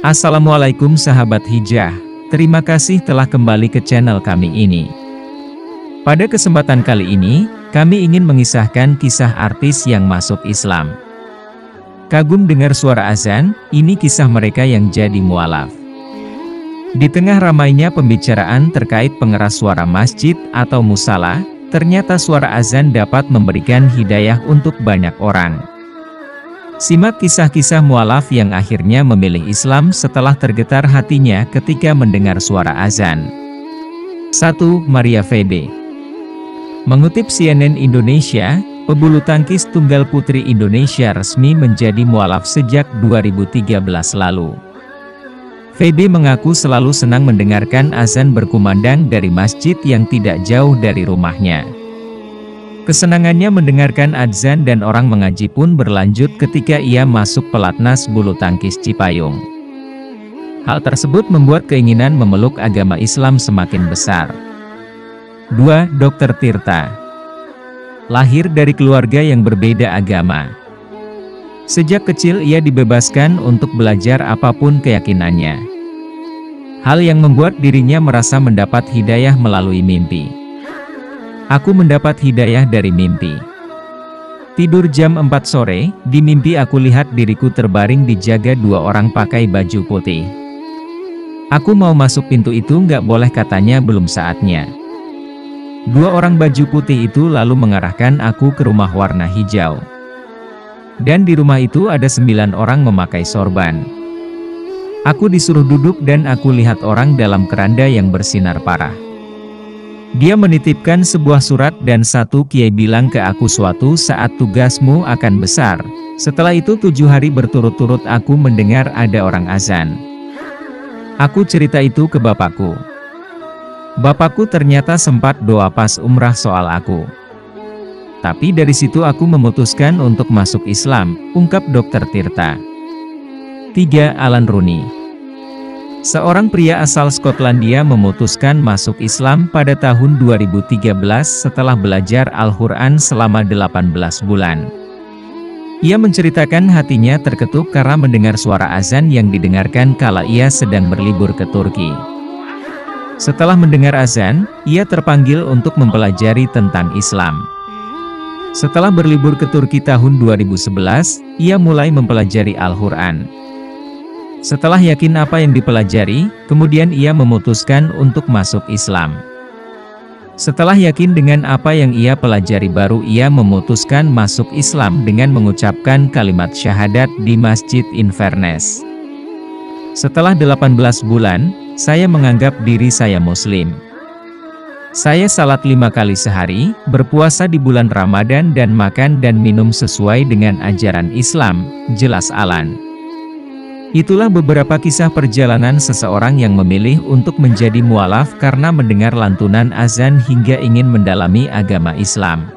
Assalamualaikum sahabat hijrah, terima kasih telah kembali ke channel kami ini. Pada kesempatan kali ini, kami ingin mengisahkan kisah artis yang masuk Islam. Kagum dengar suara azan, ini kisah mereka yang jadi mualaf. Di tengah ramainya pembicaraan terkait pengeras suara masjid atau musala, ternyata suara azan dapat memberikan hidayah untuk banyak orang. Simak kisah-kisah mualaf yang akhirnya memilih Islam setelah tergetar hatinya ketika mendengar suara azan. 1. Maria Fede. Mengutip CNN Indonesia, pebulu tangkis tunggal putri Indonesia resmi menjadi mualaf sejak 2013 lalu. Fede mengaku selalu senang mendengarkan azan berkumandang dari masjid yang tidak jauh dari rumahnya. Kesenangannya mendengarkan azan dan orang mengaji pun berlanjut ketika ia masuk pelatnas bulu tangkis Cipayung. Hal tersebut membuat keinginan memeluk agama Islam semakin besar. 2. Dr. Tirta. Lahir dari keluarga yang berbeda agama. Sejak kecil ia dibebaskan untuk belajar apapun keyakinannya. Hal yang membuat dirinya merasa mendapat hidayah melalui mimpi. Aku mendapat hidayah dari mimpi. Tidur jam 4 sore, di mimpi aku lihat diriku terbaring dijaga 2 orang pakai baju putih. Aku mau masuk pintu itu nggak boleh, katanya belum saatnya. 2 orang baju putih itu lalu mengarahkan aku ke rumah warna hijau. Dan di rumah itu ada 9 orang memakai sorban. Aku disuruh duduk dan aku lihat orang dalam keranda yang bersinar parah. Dia menitipkan sebuah surat dan satu kiai bilang ke aku, suatu saat tugasmu akan besar. Setelah itu 7 hari berturut-turut aku mendengar ada orang azan. Aku cerita itu ke bapakku. Bapakku ternyata sempat doa pas umrah soal aku. Tapi dari situ aku memutuskan untuk masuk Islam, ungkap Dr. Tirta. 3. Alan Rooney. Seorang pria asal Skotlandia memutuskan masuk Islam pada tahun 2013 setelah belajar Al-Quran selama 18 bulan. Ia menceritakan hatinya terketuk karena mendengar suara azan yang didengarkan kala ia sedang berlibur ke Turki. Setelah mendengar azan, ia terpanggil untuk mempelajari tentang Islam. Setelah berlibur ke Turki tahun 2011, ia mulai mempelajari Al-Quran. Setelah yakin apa yang dipelajari, kemudian ia memutuskan untuk masuk Islam. Setelah yakin dengan apa yang ia pelajari, baru ia memutuskan masuk Islam dengan mengucapkan kalimat syahadat di Masjid Inverness. Setelah 18 bulan, saya menganggap diri saya Muslim. Saya salat 5 kali sehari, berpuasa di bulan Ramadan dan makan dan minum sesuai dengan ajaran Islam, jelas Alan. Itulah beberapa kisah perjalanan seseorang yang memilih untuk menjadi mualaf karena mendengar lantunan azan hingga ingin mendalami agama Islam.